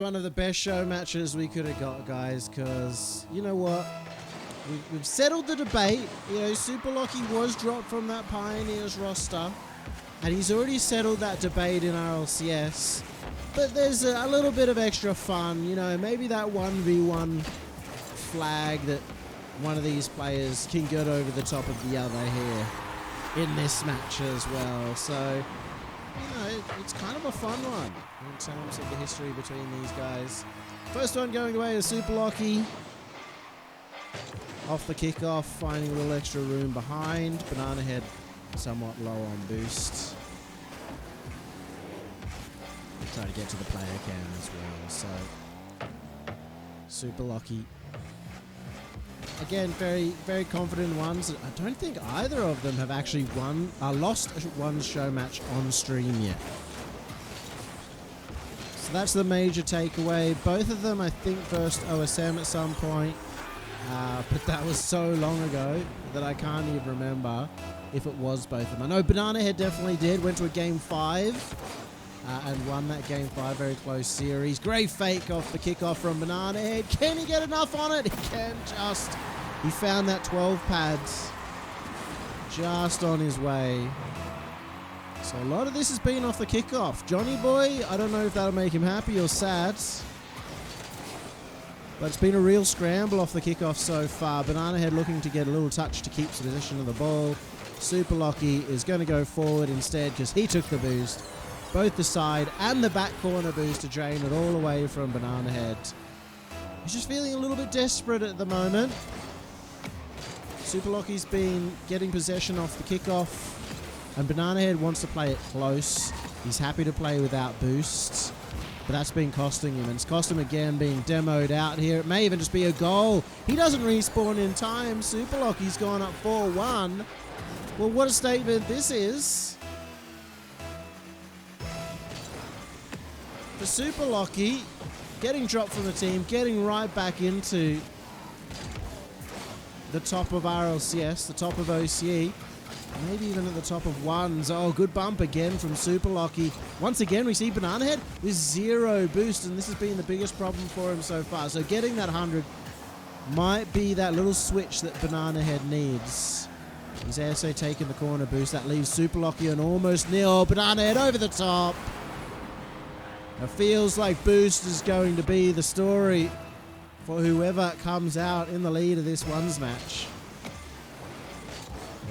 One of the best show matches we could have got, guys, because you know what? We've settled the debate. You know, Superlachie was dropped from that Pioneers roster, and he's already settled that debate in RLCS. But there's a little bit of extra fun, you know, maybe that 1v1 flag that one of these players can get over the top of the other here in this match as well. So, you know, it's kind of a fun one in terms of the history between these guys. First one going away is Superlachie. Off the kickoff, finding a little extra room behind. Bananahead somewhat low on boost. Try to get to the player cam as well. So Superlachie, again, very confident ones. I don't think either of them have actually lost one show match on stream yet. So that's the major takeaway. Both of them, I think, versed OSM at some point. But that was so long ago that I can't even remember if it was both of them. I know Bananahead definitely did. Went to a game 5 and won that game 5. Very close series. Great fake off the kickoff from Bananahead. Can he get enough on it? He can just. He found that 12 pads just on his way. So a lot of this has been off the kickoff. Johnny Boy, I don't know if that'll make him happy or sad. But it's been a real scramble off the kickoff so far. Bananahead looking to get a little touch to keep possession of the ball. Superlachie is going to go forward instead because he took the boost. Both the side and the back corner boost to drain it all away from Bananahead. He's just feeling a little bit desperate at the moment. Superlachie's been getting possession off the kickoff. And Bananahead wants to play it close. He's happy to play without boosts. But that's been costing him, and it's cost him again being demoed out here. It may even just be a goal. He doesn't respawn in time. Superlachie's gone up 4-1. Well, what a statement this is. For Superlachie, getting dropped from the team, getting right back into the top of RLCS, the top of OCE. Maybe even at the top of ones. Oh, good bump again from Superlachie. Once again, we see Bananahead with 0 boost, and this has been the biggest problem for him so far. So getting that 100 might be that little switch that Bananahead needs. He's also taking the corner boost. That leaves Superlachie on almost nil. Bananahead over the top. It feels like boost is going to be the story for whoever comes out in the lead of this ones match.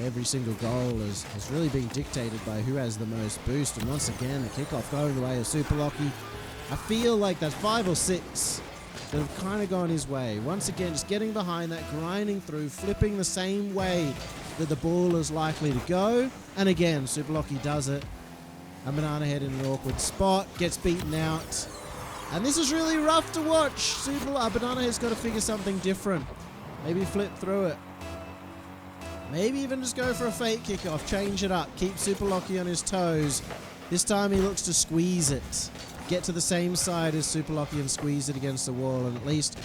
Every single goal has really been dictated by who has the most boost. And once again, the kickoff going the way of Superlachie. I feel like that's 5 or 6 that have kind of gone his way. Once again, just getting behind that, grinding through, flipping the same way that the ball is likely to go. And again, Superlachie does it. And Bananahead in an awkward spot, gets beaten out. And this is really rough to watch. Bananahead's got to figure something different. Maybe flip through it. Maybe even just go for a fake kickoff, change it up, keep Superlachie on his toes. This time he looks to squeeze it. Get to the same side as Superlachie and squeeze it against the wall. And at least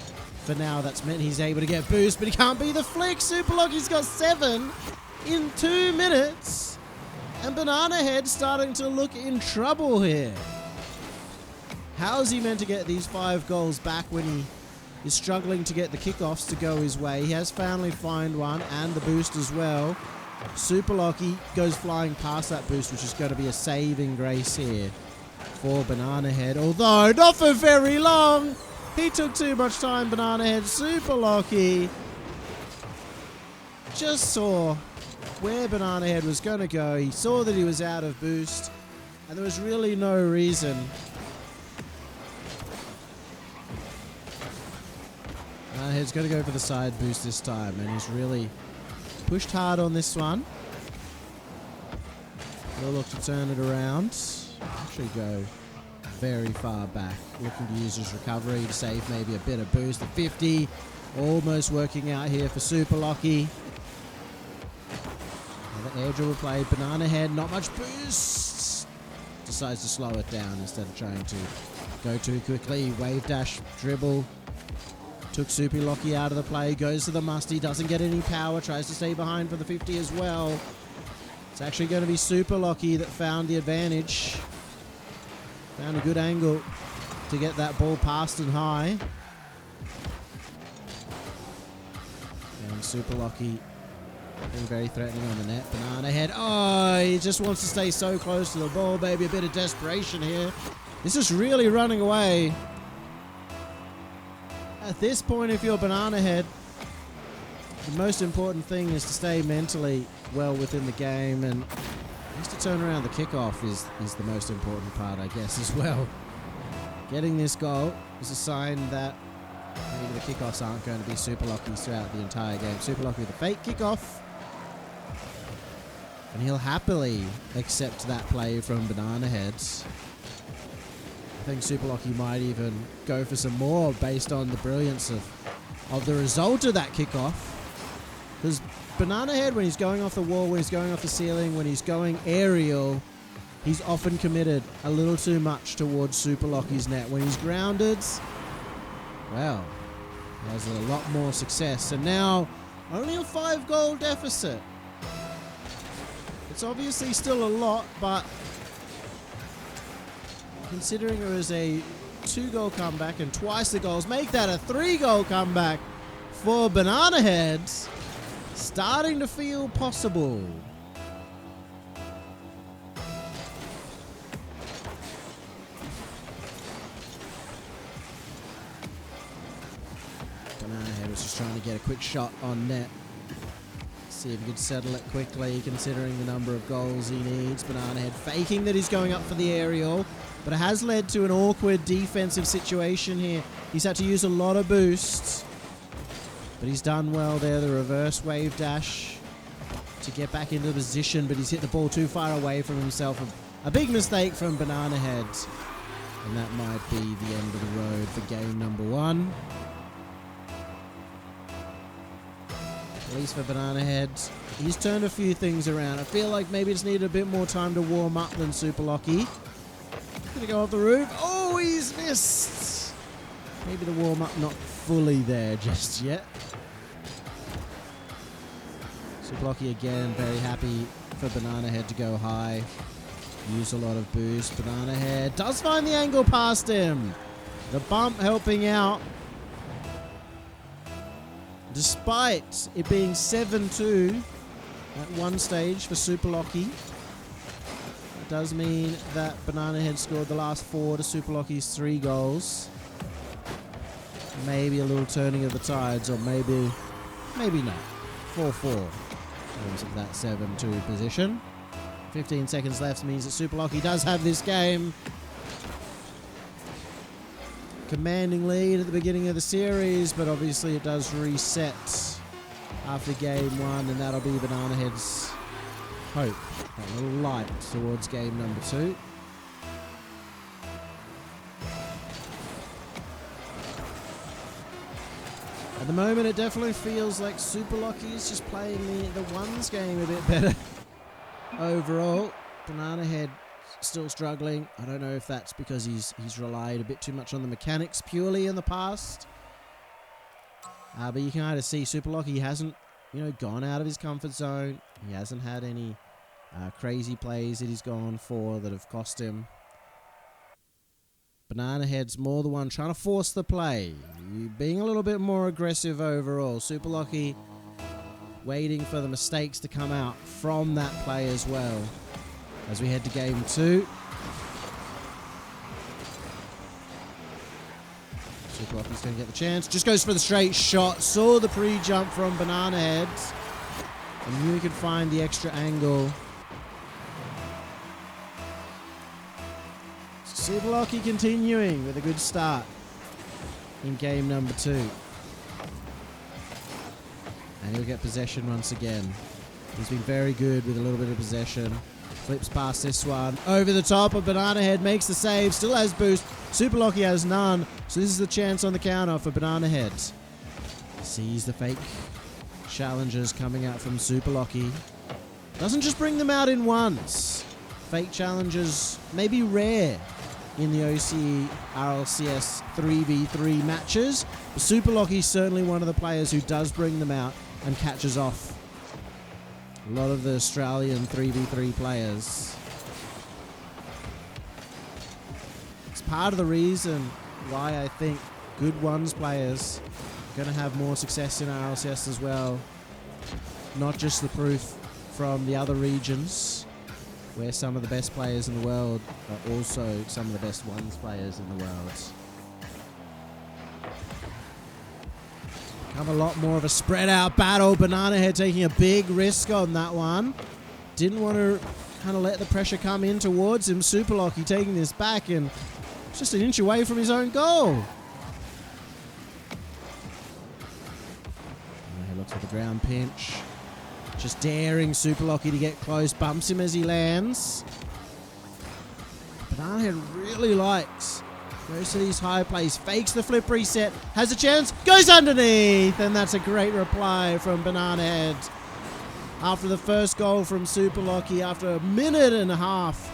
for now, that's meant he's able to get boost, but he can't be the flick. Superlachie's got 7 in 2 minutes. And Bananahead starting to look in trouble here. How is he meant to get these 5 goals back when he is struggling to get the kickoffs to go his way? He has finally found one and the boost as well. Superlachie goes flying past that boost, which is going to be a saving grace here for Bananahead. Although not for very long. He took too much time, Bananahead. Superlachie just saw where Bananahead was going to go. He saw that he was out of boost, and there was really no reason. He's going to go for the side boost this time, and he's really pushed hard on this one. He'll look to turn it around. Actually go very far back, looking to use his recovery to save maybe a bit of boost. The 50 almost working out here for Superlachie. Another air dribble play. Bananahead, not much boost. Decides to slow it down instead of trying to go too quickly. Wave dash dribble. Took Superlachie out of the play, goes to the musty, doesn't get any power, tries to stay behind for the 50 as well. It's actually going to be Superlachie that found the advantage. Found a good angle. to get that ball past and high. And Superlachie being very threatening on the net. Bananahead. Oh, he just wants to stay so close to the ball. Maybe a bit of desperation here. This is really running away. At this point, if you're Bananahead, the most important thing is to stay mentally well within the game, and just to turn around the kickoff is the most important part, I guess, as well. Getting this goal is a sign that maybe the kickoffs aren't going to be Superlachie throughout the entire game. Superlachie with a fake kickoff, and he'll happily accept that play from Bananahead. I think Superlachie might even go for some more based on the brilliance of the result of that kickoff. Because Bananahead, when he's going off the wall, when he's going off the ceiling, when he's going aerial, he's often committed a little too much towards Superlachie's net. When he's grounded, well, he has a lot more success. And now, only a 5-goal deficit. It's obviously still a lot, but considering it was a 2-goal comeback and twice the goals, make that a 3-goal comeback for Bananahead. Starting to feel possible. Bananahead was just trying to get a quick shot on net. See if he could settle it quickly, considering the number of goals he needs. Bananahead faking that he's going up for the aerial, but it has led to an awkward defensive situation here. He's had to use a lot of boosts, but he's done well there. The reverse wave dash to get back into the position, but he's hit the ball too far away from himself. A big mistake from Bananahead, and that might be the end of the road for game number 1. At least for Bananahead, he's turned a few things around. I feel like maybe it's needed a bit more time to warm up than Superlachie. Gonna go off the roof. Oh, he's missed. Maybe the warm up not fully there just yet. Superlachie again, very happy for Bananahead to go high. Use a lot of boost. Bananahead does find the angle past him. The bump helping out. Despite it being 7-2 at one stage for Superlachie, it does mean that Bananahead scored the last 4 to Superlachie's 3 goals. Maybe a little turning of the tides, or maybe not. 4-4 in terms of that 7-2 position. 15 seconds left means that Superlachie does have this game. Commanding lead at the beginning of the series, but obviously it does reset after game 1, and that'll be Bananahead's hope. A little light towards game number 2. At the moment, it definitely feels like Superlachie is just playing the ones game a bit better. Overall, Bananahead still struggling. I don't know if that's because he's relied a bit too much on the mechanics purely in the past. But you can kind of see Superlachie hasn't, gone out of his comfort zone. He hasn't had any crazy plays that he's gone for that have cost him. Bananahead's more the one trying to force the play, being a little bit more aggressive overall. Superlachie waiting for the mistakes to come out from that play as well. As we head to game 2. Superlachie's going to get the chance. Just goes for the straight shot. Saw the pre-jump from Bananahead, and knew he could find the extra angle. Superlachie continuing with a good start in game number 2. And he'll get possession once again. He's been very good with a little bit of possession. Flips past this one. Over the top of Bananahead. Makes the save. Still has boost. Superlachie has none. So this is the chance on the counter for Bananahead. Sees the fake challenges coming out from Superlachie. Doesn't just bring them out in once. Fake challenges may be rare in the OCE RLCS 3v3 matches. But Superlachie is certainly one of the players who does bring them out and catches off a lot of the Australian 3v3 players. It's part of the reason why I think good ones players are going to have more success in RLCS as well. Not just the proof from the other regions, where some of the best players in the world are also some of the best ones players in the world. Become a lot more of a spread out battle. Bananahead taking a big risk on that one. Didn't want to kind of let the pressure come in towards him. Superlachie taking this back and just an inch away from his own goal. He looks at the ground pinch. Just daring Superlachie to get close. Bumps him as he lands. Bananahead really likes. Goes to these high plays. Fakes the flip reset. Has a chance. Goes underneath. And that's a great reply from Bananahead. After the first goal from Superlachie, after a minute and a half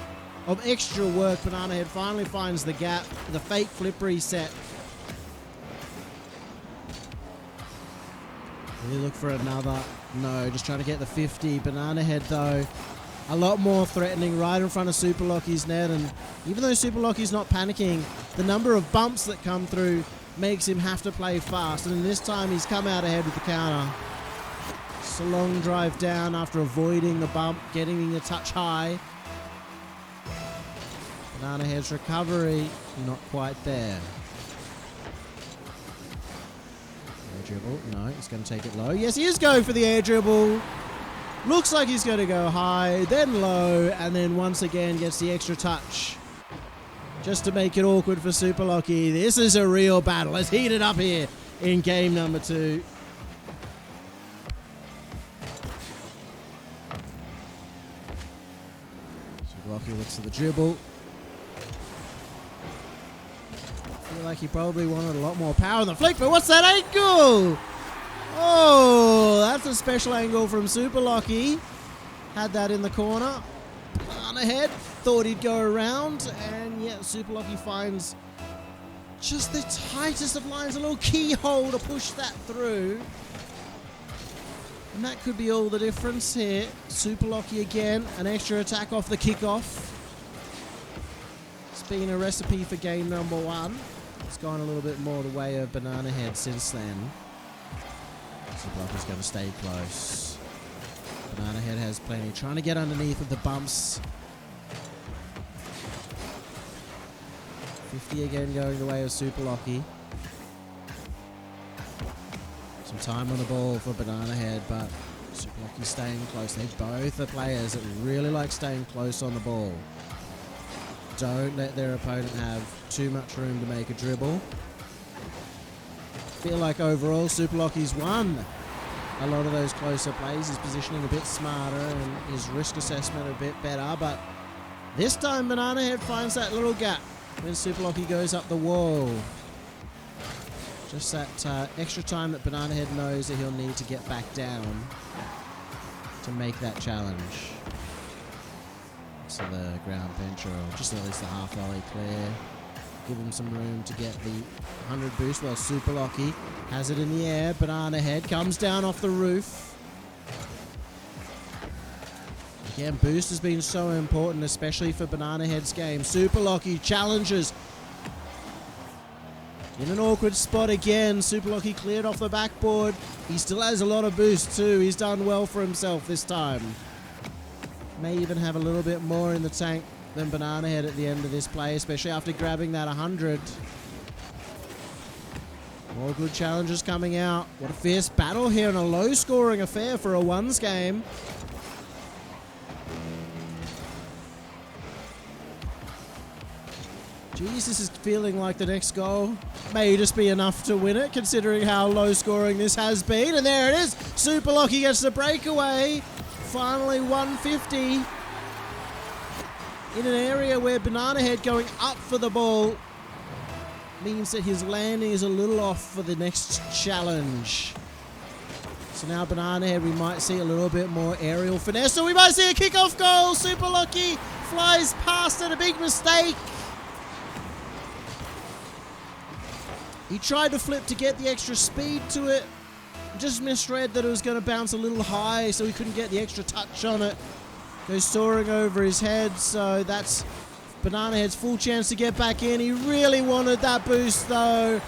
of extra work, Bananahead finally finds the gap. The fake flip reset. Really look for another. No, just trying to get the 50. Bananahead, though, a lot more threatening right in front of Superlachie's net. And even though Superlachie's not panicking, the number of bumps that come through makes him have to play fast. And this time he's come out ahead with the counter. It's a long drive down after avoiding the bump, getting the touch high. Bananahead's recovery, not quite there. Dribble. No, he's going to take it low. Yes, he is going for the air dribble. Looks like he's going to go high, then low, and then once again gets the extra touch. Just to make it awkward for Superlachie. This is a real battle. Let's heat it up here in game number 2. Superlachie looks at the dribble. Feel like he probably wanted a lot more power in the flick, but what's that angle? Oh, that's a special angle from Superlachie. Had that in the corner. Bananahead thought he'd go around, and yeah, Superlachie finds just the tightest of lines, a little keyhole to push that through. And that could be all the difference here. Superlachie again, an extra attack off the kickoff. It's been a recipe for game number 1. It's gone a little bit more the way of Bananahead since then. Superlachie's going to stay close. Bananahead has plenty. Trying to get underneath with the bumps. 50 again going the way of Superlachie. Some time on the ball for Bananahead, but Superlachie staying close. They both are players that really like staying close on the ball. Don't let their opponent have too much room to make a dribble. Feel like overall Superlachie's won a lot of those closer plays. His positioning a bit smarter and his risk assessment a bit better, but this time Bananahead finds that little gap when Superlachie goes up the wall. Just that extra time that Bananahead knows that he'll need to get back down to make that challenge. So the ground bench, or just at least the half volley clear. Give him some room to get the 100 boost while Superlachie has it in the air. Bananahead comes down off the roof. Again, boost has been so important, especially for Bananahead's game. Superlachie challenges. In an awkward spot again. Superlachie cleared off the backboard. He still has a lot of boost too. He's done well for himself this time. May even have a little bit more in the tank than Bananahead at the end of this play, especially after grabbing that 100. More good challenges coming out. What a fierce battle here in a low-scoring affair for a ones game. Jeez, this is feeling like the next goal may just be enough to win it, considering how low-scoring this has been. And there it is. Superlachie gets the breakaway. Finally 150 in an area where Bananahead going up for the ball means that his landing is a little off for the next challenge. So now Bananahead, we might see a little bit more aerial finesse. So we might see a kickoff goal. Superlachie flies past it, a big mistake. He tried to flip to get the extra speed to it. Just misread that it was going to bounce a little high, so he couldn't get the extra touch on it. Goes soaring over his head, so that's Bananahead's full chance to get back in. He really wanted that boost though.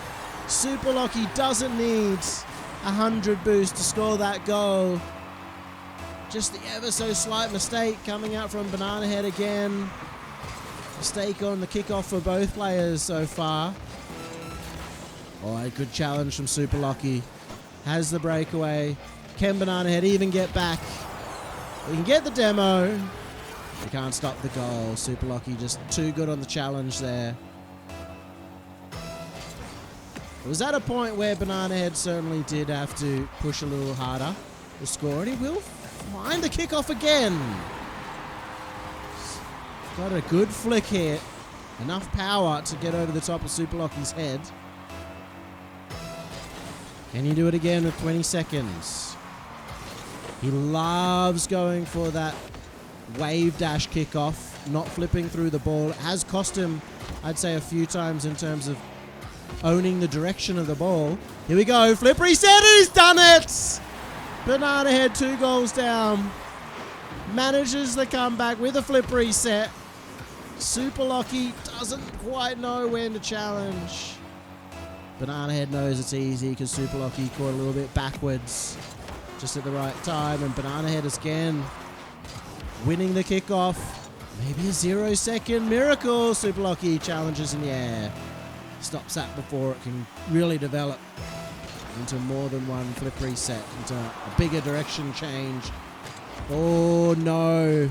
Superlachie doesn't need 100 boost to score that goal. Just the ever so slight mistake coming out from Bananahead again. Mistake on the kickoff for both players so far. Oh, a good challenge from Superlachie. Has the breakaway. Can Bananahead even get back? We can get the demo. We can't stop the goal. Superlachie just too good on the challenge there. It was at a point where Bananahead certainly did have to push a little harder to score, and he will find the kickoff again. Got a good flick here. Enough power to get over the top of Superlachie's head. Can you do it again with 20 seconds? He loves going for that wave dash kickoff, not flipping through the ball. It has cost him, I'd say, a few times in terms of owning the direction of the ball. Here we go. Flip reset, and he's done it! Bananahead 2 goals down. Manages the comeback with a flip reset. Superlachie doesn't quite know when to challenge. Bananahead knows it's easy because Superlachie caught a little bit backwards just at the right time, and Bananahead is again winning the kickoff. Maybe a 0-second miracle. Superlachie challenges in the air. Stops that before it can really develop into more than one flip reset, into a bigger direction change. Oh no.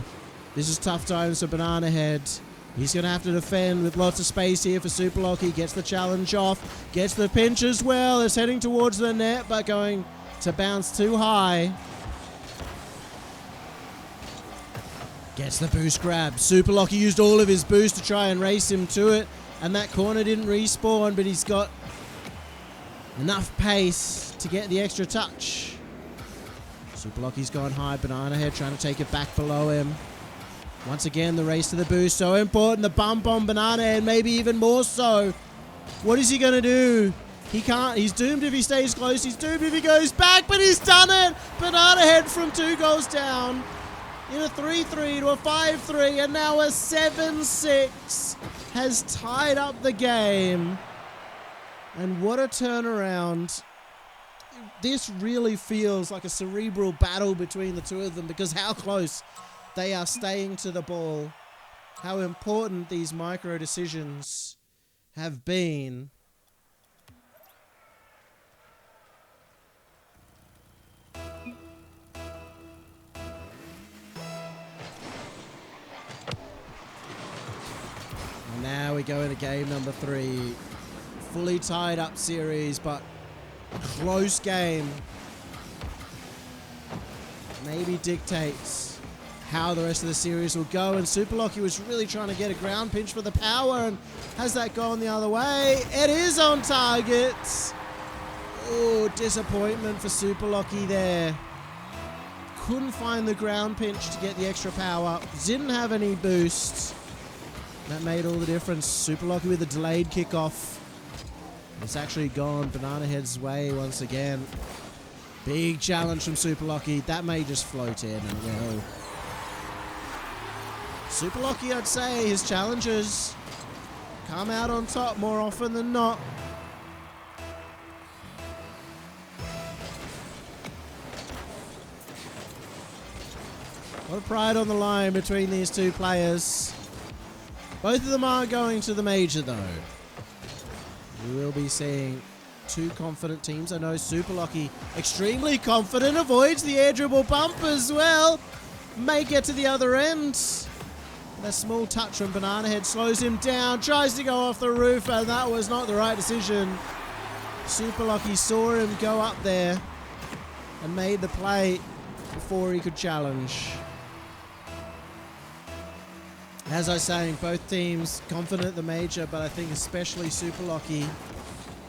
This is tough times for Bananahead. He's going to have to defend with lots of space here for Superlachie. Gets the challenge off. Gets the pinch as well. It's heading towards the net, but going to bounce too high. Gets the boost grab. Superlachie used all of his boost to try and race him to it. And that corner didn't respawn, but he's got enough pace to get the extra touch. Superlachie's gone high. Bananahead trying to take it back below him. Once again, the race to the boost, so important. The bump on Bananahead, maybe even more so. What is he going to do? He can't. He's doomed if he stays close. He's doomed if he goes back, but he's done it. Bananahead from 2 goals down in a 3-3 to a 5-3, and now a 7-6 has tied up the game. And what a turnaround. This really feels like a cerebral battle between the two of them, because how close they are staying to the ball. How important these micro decisions have been. And now we go into game number 3. Fully tied up series, but a close game. Maybe dictates how the rest of the series will go, and Superlachie was really trying to get a ground pinch for the power, and has that gone the other way? It is on target. Oh, disappointment for Superlachie there. Couldn't find the ground pinch to get the extra power. Didn't have any boost. That made all the difference. Superlachie with a delayed kickoff. It's actually gone Bananahead's way once again. Big challenge from Superlachie. That may just float in and will. Superlachie, I'd say, his challenges come out on top more often than not. A lot of pride on the line between these two players. Both of them are going to the major, though. We will be seeing 2 confident teams. I know Superlachie, extremely confident, avoids the air dribble bump as well. May get to the other end. That small touch from Bananahead slows him down, tries to go off the roof, and that was not the right decision. Superlachie saw him go up there and made the play before he could challenge. As I was saying, both teams confident at the major, but I think especially Superlachie,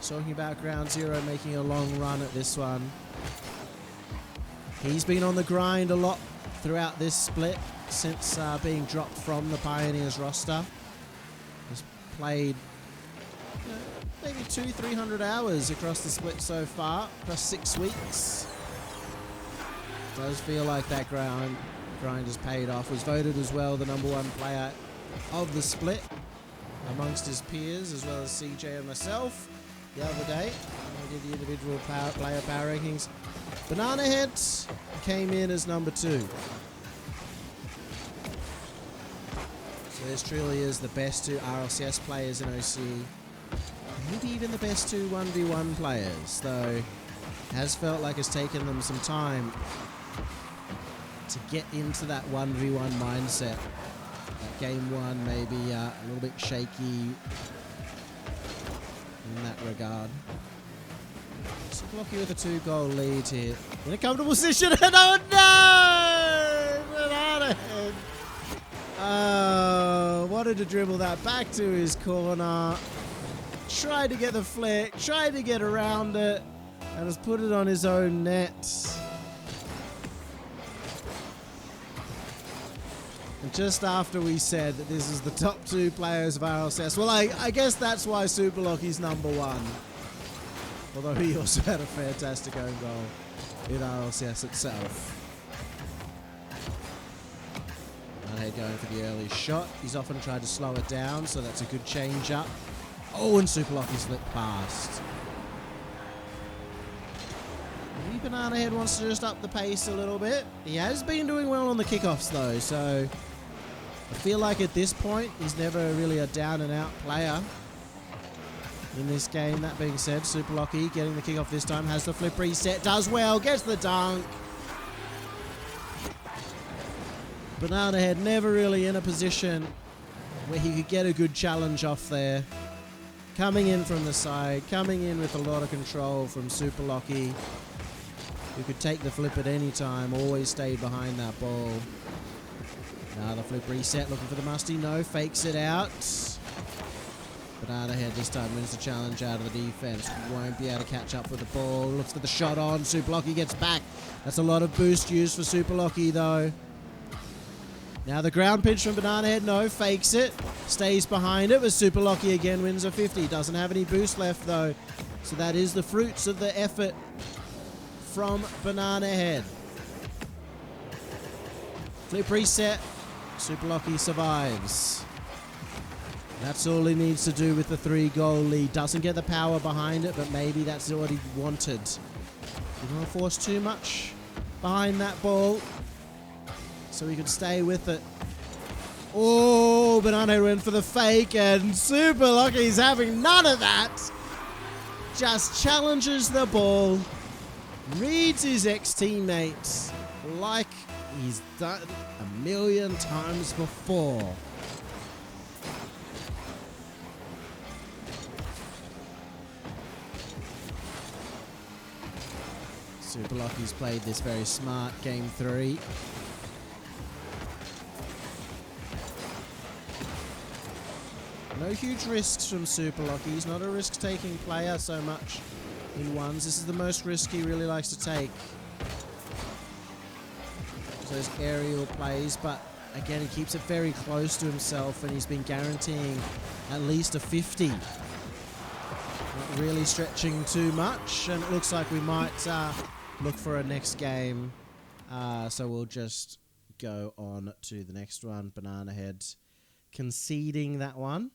talking about ground zero, making a long run at this one. He's been on the grind a lot throughout this split since being dropped from the Pioneers roster. He's played maybe 200-300 hours across the split so far, across 6 weeks. Does feel like that grind has paid off. Was voted as well the #1 player of the split amongst his peers, as well as CJ and myself the other day. We did the individual player power rankings. Bananahead came in as number 2. So this truly is the best 2 RLCS players in OC. Maybe even the best 2 1v1 players, though it has felt like it's taken them some time to get into that 1v1 mindset. That game 1 maybe a little bit shaky in that regard. Superlachie with a 2-goal lead here. In a comfortable position, and oh no! Bananahead! Oh, wanted to dribble that back to his corner. Tried to get the flick, tried to get around it, and has put it on his own net. And just after we said that this is the top 2 players of RLCS, well, I guess that's why Superlachie's number 1. Although he also had a fantastic own goal in RLCS itself. Bananahead going for the early shot. He's often tried to slow it down, so that's a good change up. Oh, and Superlachie slipped past. Maybe Bananahead wants to just up the pace a little bit. He has been doing well on the kickoffs, though, so I feel like at this point, he's never really a down-and-out player in this game. That being said, Superlachie getting the kickoff this time, has the flip reset, does well, gets the dunk. Bananahead never really in a position where he could get a good challenge off there. Coming in from the side, coming in with a lot of control from Superlachie, who could take the flip at any time, always stayed behind that ball. Now the flip reset, looking for the musty, no, fakes it out. Bananahead this time wins the challenge out of the defense. Won't be able to catch up with the ball. Looks for the shot on. Superlachie gets back. That's a lot of boost used for Superlachie, though. Now the ground pinch from Bananahead. No, fakes it. Stays behind it, but Superlachie again wins a 50. Doesn't have any boost left, though. So that is the fruits of the effort from Bananahead. Flip reset. Superlachie survives. That's all he needs to do with the 3-goal lead. Doesn't get the power behind it, but maybe that's what he wanted. Didn't want to force too much behind that ball, so he could stay with it. Oh, Bananahead went for the fake, and Superlachie's having none of that. Just challenges the ball, reads his ex-teammates like he's done a million times before. Superlachie's played this very smart game 3. No huge risks from Superlachie. He's not a risk-taking player so much in ones. This is the most risk he really likes to take. Those aerial plays, but again, he keeps it very close to himself, and he's been guaranteeing at least a 50. Not really stretching too much, and it looks like we might look for a next game. So we'll just go on to the next one. Bananahead conceding that one.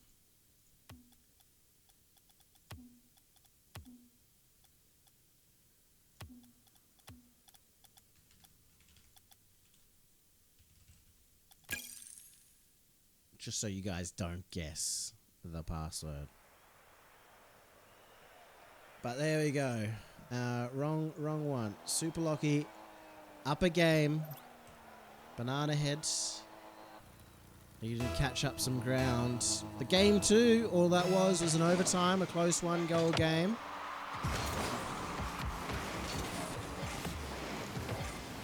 Just so you guys don't guess the password. But there we go. Wrong one. Superlachie up a game. Bananahead needed to catch up some ground. The game 2, all that was an overtime, a close 1-goal game.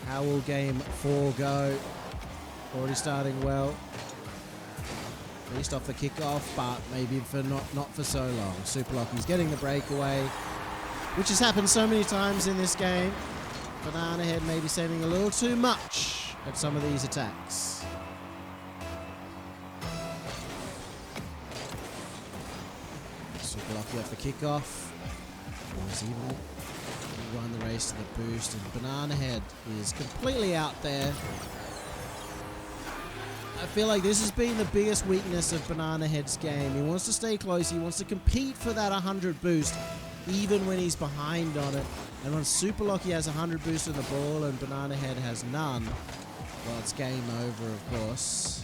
How will game 4 go? Already starting well. At least off the kickoff, but maybe for not for so long. Superlachie's getting the breakaway, which has happened so many times in this game. Bananahead maybe sending a little too much at some of these attacks. Superlachie off the kickoff. He's even won the race to the boost, and Bananahead is completely out there. I feel like this has been the biggest weakness of Bananahead's game. He wants to stay close. He wants to compete for that 100 boost, even when he's behind on it. And when Superlachie has 100 boost on the ball and Bananahead has none, well, it's game over, of course.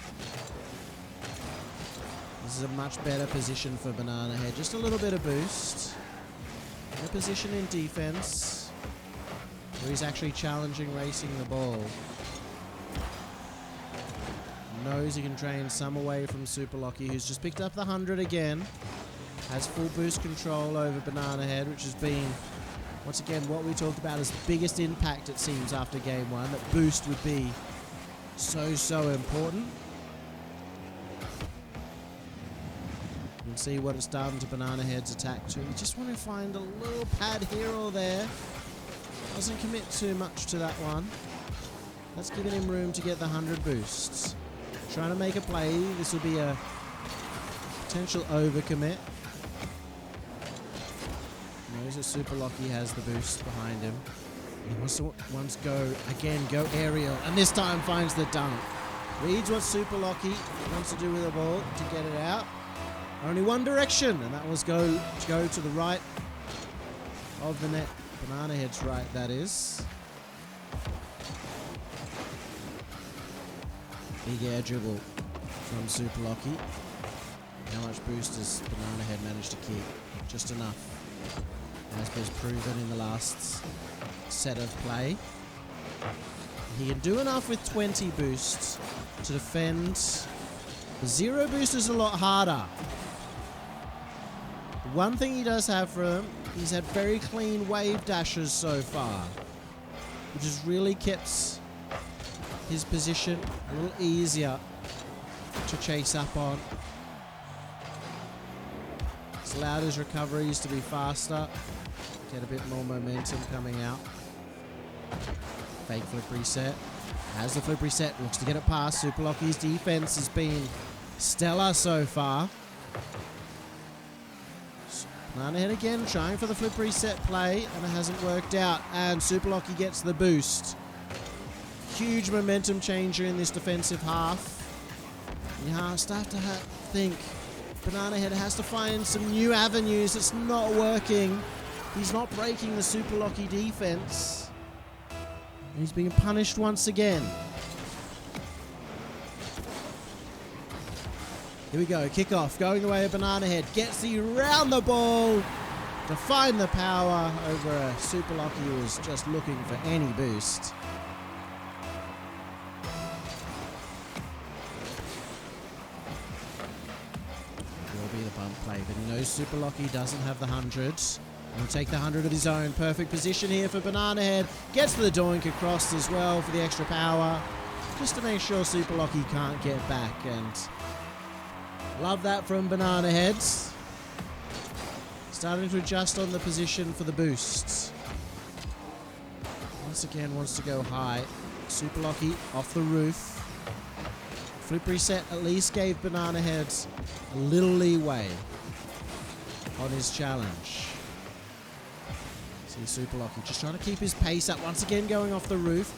This is a much better position for Bananahead. Just a little bit of boost. In a position in defense, where he's actually challenging racing the ball. Knows he can drain some away from Superlachie, who's just picked up the 100 again. Has full boost control over Bananahead, which has been, once again, what we talked about as the biggest impact, it seems, after game one. That boost would be so important. You can see what it's done to Bananahead's attack too. You just want to find a little pad here or there. Doesn't commit too much to that one. That's giving him room to get the 100 boosts. Trying to make a play. This will be a potential overcommit. Knows that Superlachie has the boost behind him. He wants to go aerial, and this time finds the dunk. Reads what Superlachie wants to do with the ball to get it out. Only one direction, and that was go to the right of the net. Bananahead's right, that is. Big air dribble from Superlachie. How much boost does Bananahead manage to keep? Just enough. As was proven in the last set of play. He can do enough with 20 boosts to defend. The 0 boost is a lot harder. The one thing he does have for him, he's had very clean wave dashes so far, which has really kept his position a little easier to chase up on. It's allowed his recoveries to be faster, get a bit more momentum coming out. Fake flip reset. Has the flip reset, looks to get it past. Superlachie's defense has been stellar so far. Bananahead again trying for the flip reset play, and it hasn't worked out. And Superlachie gets the boost. Huge momentum changer in this defensive half. You start to think Bananahead has to find some new avenues. It's not working. He's not breaking the Superlachie defense. And he's being punished once again. Here we go, kickoff going the way of Bananahead. Gets the round the ball to find the power over a Superlachie who was just looking for any boost. The bump play, but he knows Superlachie doesn't have the 100. He'll take the 100 of his own. Perfect position here for Bananahead. Gets the doink across as well for the extra power, just to make sure Superlachie can't get back. And love that from Bananahead. Starting to adjust on the position for the boosts. Once again wants to go high. Superlachie off the roof. Flip reset at least gave Bananahead a little leeway on his challenge. See Superlachie just trying to keep his pace up. Once again going off the roof.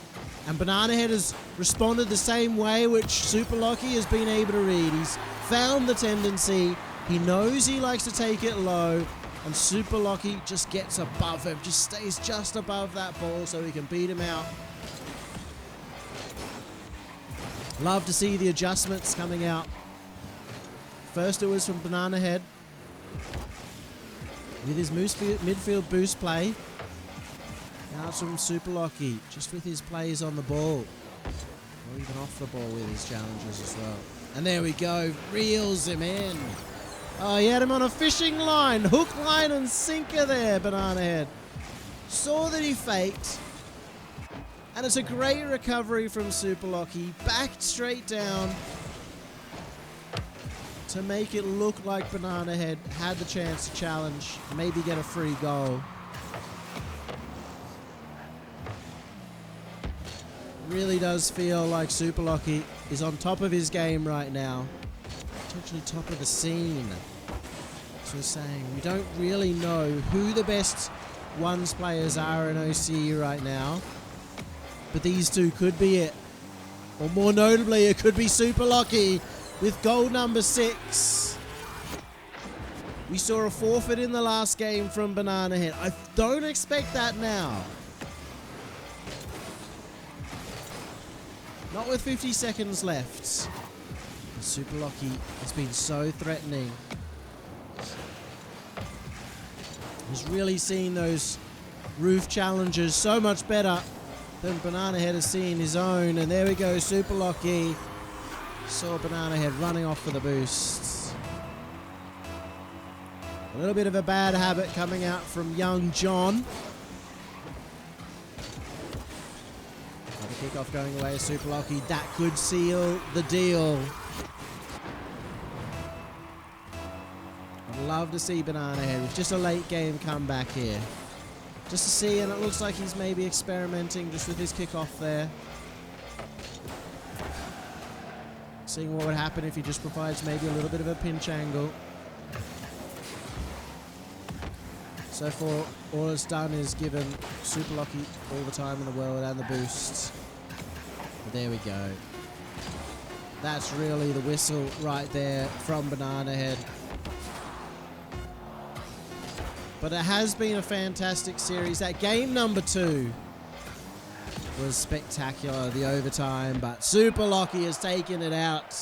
And Bananahead has responded the same way, which Superlachie has been able to read. He's found the tendency. He knows he likes to take it low. And Superlachie just gets above him. Just stays just above that ball so he can beat him out. Love to see the adjustments coming out. First it was from Bananahead with his midfield boost play. Now it's from Superlachie, just with his plays on the ball. Or even off the ball with his challenges as well. And there we go, reels him in. Oh, he had him on a fishing line. Hook, line and sinker there, Bananahead. Saw that he faked. And it's a great recovery from Superlachie. Backed straight down to make it look like Bananahead had the chance to challenge, maybe get a free goal. Really does feel like Superlachie is on top of his game right now. Potentially top of the scene. As we're saying, we don't really know who the best ones players are in OCE right now. But these two could be it. Or more notably, it could be Superlachie with goal number 6. We saw a forfeit in the last game from Bananahead. I don't expect that now. Not with 50 seconds left. Superlachie has been so threatening. He's really seen those roof challenges so much better than Bananahead has seen his own. And there we go, Superlachie. Saw Bananahead running off for the boost. A little bit of a bad habit coming out from young John. Another kickoff going away, Superlachie. That could seal the deal. I'd love to see Bananahead with just a late game comeback here. Just to see, and it looks like he's maybe experimenting just with his kickoff there. Seeing what would happen if he just provides maybe a little bit of a pinch angle. So far, all it's done is given Superlachie all the time in the world and the boosts. But there we go. That's really the whistle right there from Bananahead. But it has been a fantastic series. That game number 2 was spectacular, the overtime, but Superlachie has taken it out.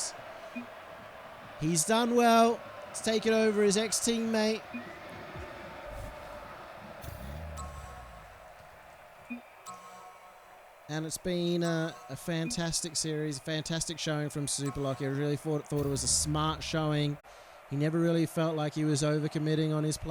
He's done well. He's taken over his ex-teammate. And it's been a fantastic series, a fantastic showing from Superlachie. I really thought it was a smart showing. He never really felt like he was overcommitting on his play.